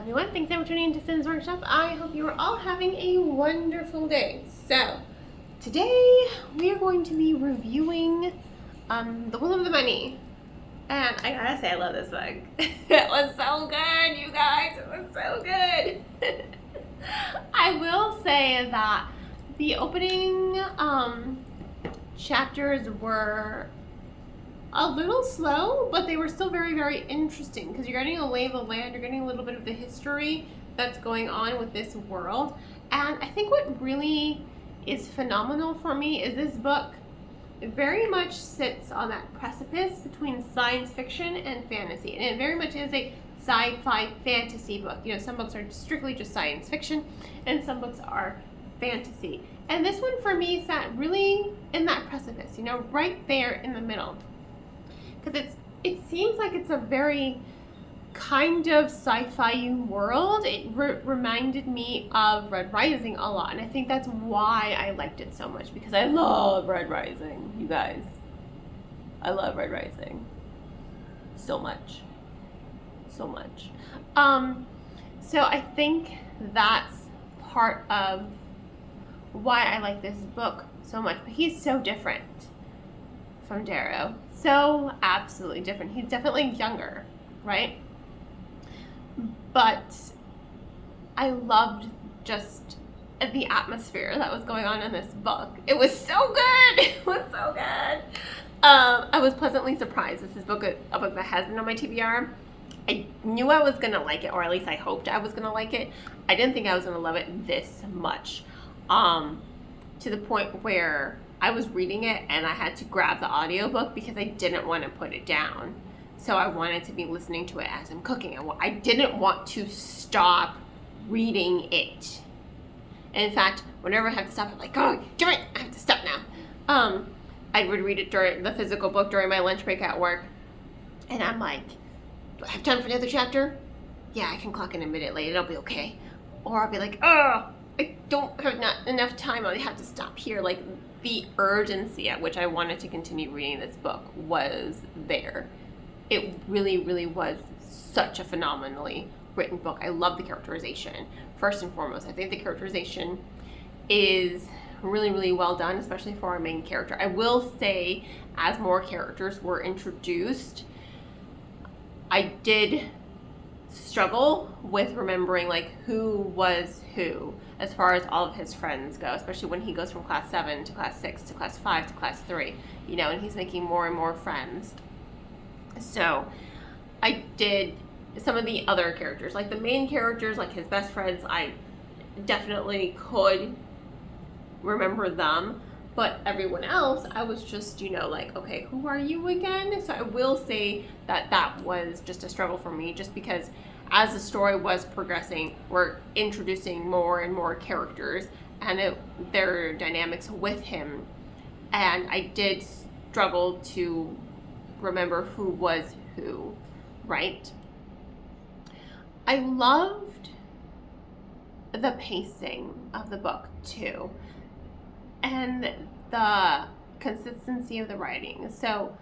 everyone, thanks for tuning into Sin's Workshop. I hope you are all having a wonderful day. So, today we are going to be reviewing The Will of the Many. And I gotta say, I love this book. It was so good, you guys. It was so good. I will say that the opening chapters were a little slow, but they were still very, very interesting because you're getting a lay of the land, you're getting a little bit of the history that's going on with this world. And I think what really is phenomenal for me is this book very much sits on that precipice between science fiction and fantasy. And it very much is a sci-fi fantasy book. You know, some books are strictly just science fiction and some books are fantasy. And this one for me sat really in that precipice, you know, right there in the middle. Because it seems like it's a very kind of sci-fi world. It reminded me of Red Rising a lot, and I think that's why I liked it so much, because I love Red Rising, you guys. I love Red Rising so much. So much. So I think that's part of why I like this book so much. But he's so different from Darrow. So absolutely different. He's definitely younger, right? But I loved just the atmosphere that was going on in this book. It was so good. It was so good. I was pleasantly surprised. This is a book that has been on my TBR. I knew I was going to like it, or at least I hoped I was going to like it. I didn't think I was going to love it this much. To the point where I was reading it and I had to grab the audiobook because I didn't want to put it down. So I wanted to be listening to it as I'm cooking. I didn't want to stop reading it. And in fact, whenever I have to stop, I'm like, oh, damn it, I have to stop now. I would read it during the physical book during my lunch break at work. And I'm like, do I have time for another chapter? Yeah, I can clock in a minute late. It'll be okay. Or I'll be like, oh, I don't have not enough time. I have to stop here. Like, the urgency at which I wanted to continue reading this book was there. It really, really was such a phenomenally written book. I love the characterization. First and foremost, I think the characterization is really, really well done, especially for our main character. I will say, as more characters were introduced, I did struggle with remembering like who was who as far as all of his friends go, especially when he goes from class 7 to class 6 to class 5 to class 3, you know, and he's making more and more friends. So I did some of the other characters, like the main characters, like his best friends, I definitely could remember them, but everyone else, I was just, you know, like, okay, who are you again? So I will say that that was just a struggle for me, just because as the story was progressing, we're introducing more and more characters and their dynamics with him. And I did struggle to remember who was who, right? I loved the pacing of the book too, and the consistency of the writing. So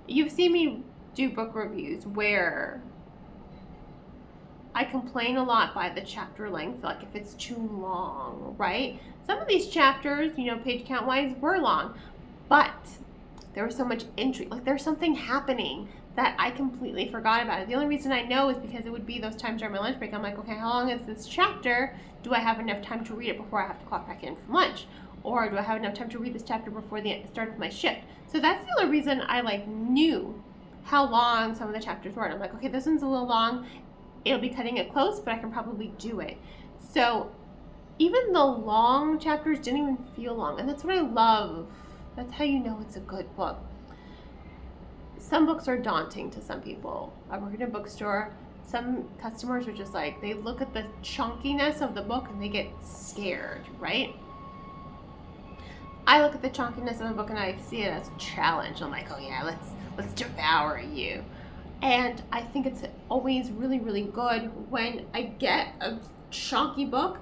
you've seen me do book reviews where I complain a lot by the chapter length, like if it's too long, right? Some of these chapters, you know, page count wise, were long, but there was so much intrigue. Like there's something happening that I completely forgot about it. The only reason I know is because it would be those times during my lunch break. I'm like, okay, how long is this chapter? Do I have enough time to read it before I have to clock back in from lunch? Or do I have enough time to read this chapter before the start of my shift? So that's the only reason I like knew how long some of the chapters were. And I'm like, okay, this one's a little long. It'll be cutting it close, but I can probably do it. So even the long chapters didn't even feel long. And that's what I love. That's how you know it's a good book. Some books are daunting to some people. I work in a bookstore. Some customers are just like, they look at the chunkiness of the book and they get scared, right? I look at the chunkiness of the book and I see it as a challenge. I'm like, oh yeah, let's devour you. And I think it's always really, really good when I get a chunky book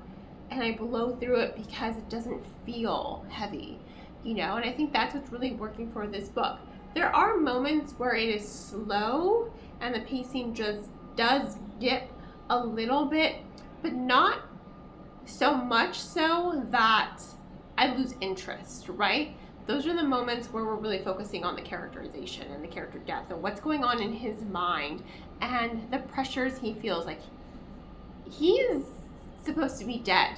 and I blow through it because it doesn't feel heavy, you know? And I think that's what's really working for this book. There are moments where it is slow and the pacing just does dip, a little bit, but not so much so that I lose interest, right? Those are the moments where we're really focusing on the characterization and the character depth and what's going on in his mind and the pressures he feels. Like, he is supposed to be dead.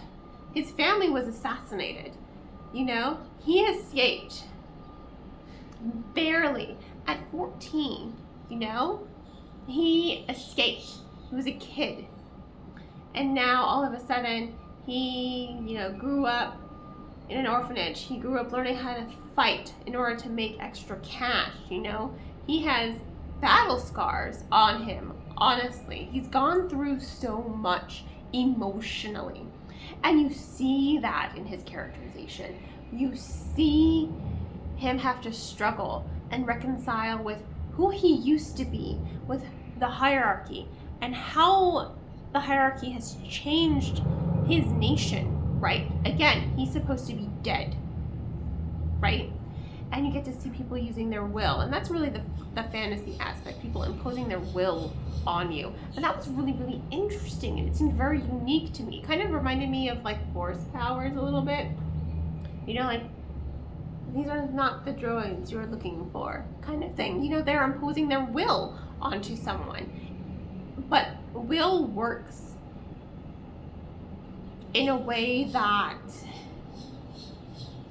His family was assassinated, you know? He escaped. Barely. At 14, you know? He escaped. He was a kid. And now, all of a sudden, he, you know, grew up in an orphanage. He grew up learning how to fight in order to make extra cash, you know? He has battle scars on him, honestly. He's gone through so much emotionally. And you see that in his characterization. You see him have to struggle and reconcile with who he used to be, with the hierarchy, and how the hierarchy has changed his nation, right? Again, he's supposed to be dead, right? And you get to see people using their will, and that's really the fantasy aspect, people imposing their will on you. And that was really, really interesting, and it seemed very unique to me. Kind of reminded me of like force powers a little bit. You know, like, these are not the droids you're looking for, kind of thing. You know, they're imposing their will onto someone. But will works in a way that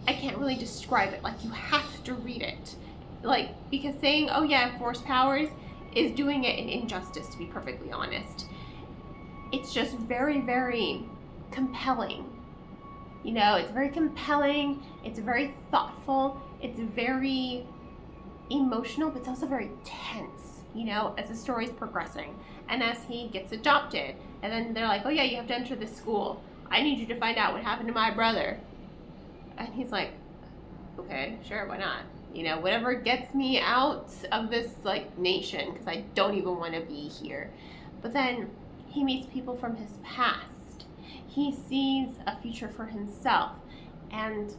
I can't really describe it. Like, you have to read it. Like, because saying, oh yeah, force powers is doing it an injustice, to be perfectly honest. It's just very, very compelling. You know, it's very compelling, it's very thoughtful, it's very emotional, but it's also very tense, you know, as the story's progressing. And as he gets adopted, and then they're like, oh yeah, you have to enter this school. I need you to find out what happened to my brother. And he's like, okay, sure, why not? You know, whatever gets me out of this, like, nation, because I don't even want to be here. But then he meets people from his past. He sees a future for himself. And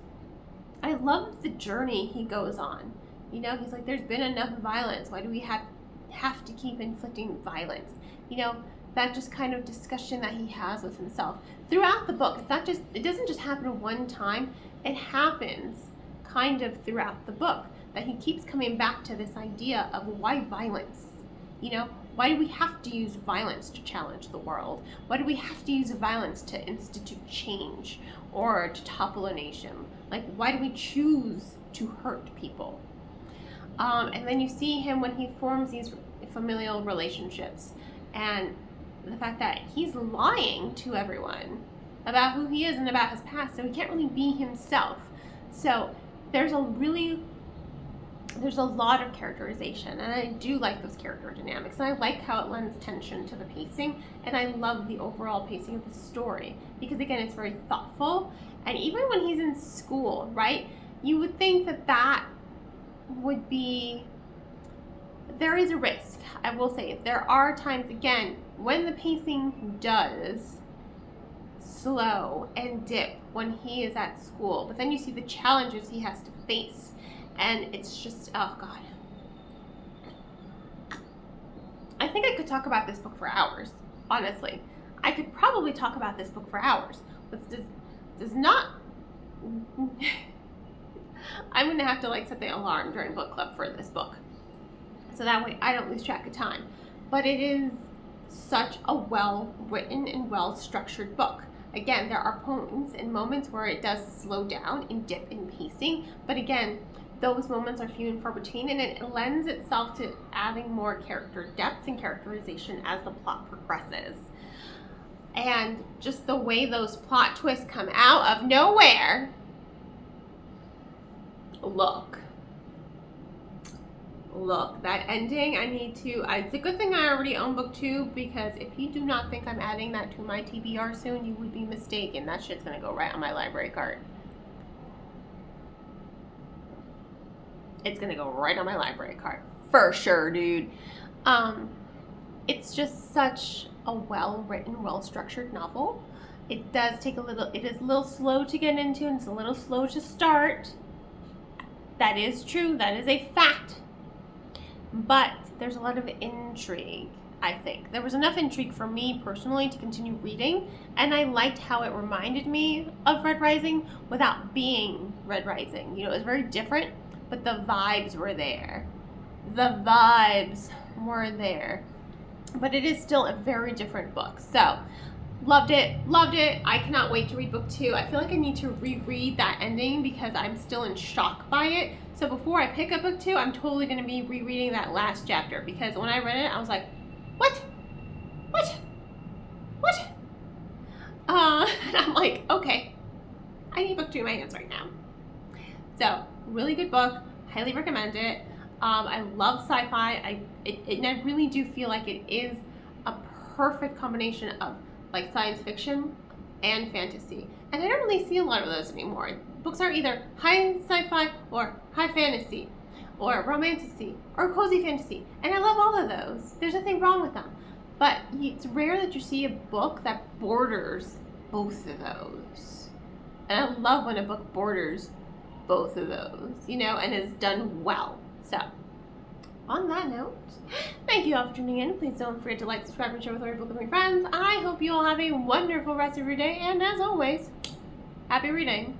I love the journey he goes on. You know, he's like, there's been enough violence. Why do we have to keep inflicting violence? You know, that just kind of discussion that he has with himself throughout the book. It's not just, it doesn't just happen one time. It happens kind of throughout the book, that he keeps coming back to this idea of why violence? You know, why do we have to use violence to challenge the world? Why do we have to use violence to institute change or to topple a nation? Like, why do we choose to hurt people? And then you see him when he forms these familial relationships, and the fact that he's lying to everyone about who he is and about his past, so he can't really be himself. So there's a lot of characterization, and I do like those character dynamics, and I like how it lends tension to the pacing, and I love the overall pacing of the story, because again, it's very thoughtful. And even when he's in school, right, you would think that would be, there is a risk. I will say, there are times, again, when the pacing does slow and dip when he is at school, but then you see the challenges he has to face, and it's just, oh god. I think I could talk about this book for hours, honestly. I could probably talk about this book for hours, but does not I'm gonna have to like set the alarm during book club for this book, so that way I don't lose track of time. But it is such a well written and well structured book. Again, there are points and moments where it does slow down and dip in pacing, but again, those moments are few and far between, and it lends itself to adding more character depth and characterization as the plot progresses. And just the way those plot twists come out of nowhere. Look, that ending, it's a good thing I already own book 2, because if you do not think I'm adding that to my TBR soon, you would be mistaken. That shit's gonna go right on my library card. It's gonna go right on my library card. For sure, dude. It's just such a well-written, well-structured novel. It is a little slow to get into, and it's a little slow to start. That is true, that is a fact. But there's a lot of intrigue. I think. There was enough intrigue for me personally to continue reading, and I liked how it reminded me of Red Rising without being Red Rising. You know, it was very different, but the vibes were there. The vibes were there. But it is still a very different book. So, loved it. I cannot wait to read book 2. I feel like I need to reread that ending because I'm still in shock by it. So before I pick up book 2, I'm totally going to be rereading that last chapter because when I read it, I was like, what? And I'm like, okay, I need book 2 in my hands right now. So, really good book. Highly recommend it. I love sci-fi. And I really do feel like it is a perfect combination of like science fiction and fantasy. And I don't really see a lot of those anymore. Books are either high sci-fi or high fantasy or romantasy or cozy fantasy. And I love all of those. There's nothing wrong with them. But it's rare that you see a book that borders both of those. And I love when a book borders both of those, you know, and is done well. So, on that note, thank you all for tuning in. Please don't forget to like, subscribe, and share with all your book loving friends. I hope you all have a wonderful rest of your day, and as always, happy reading.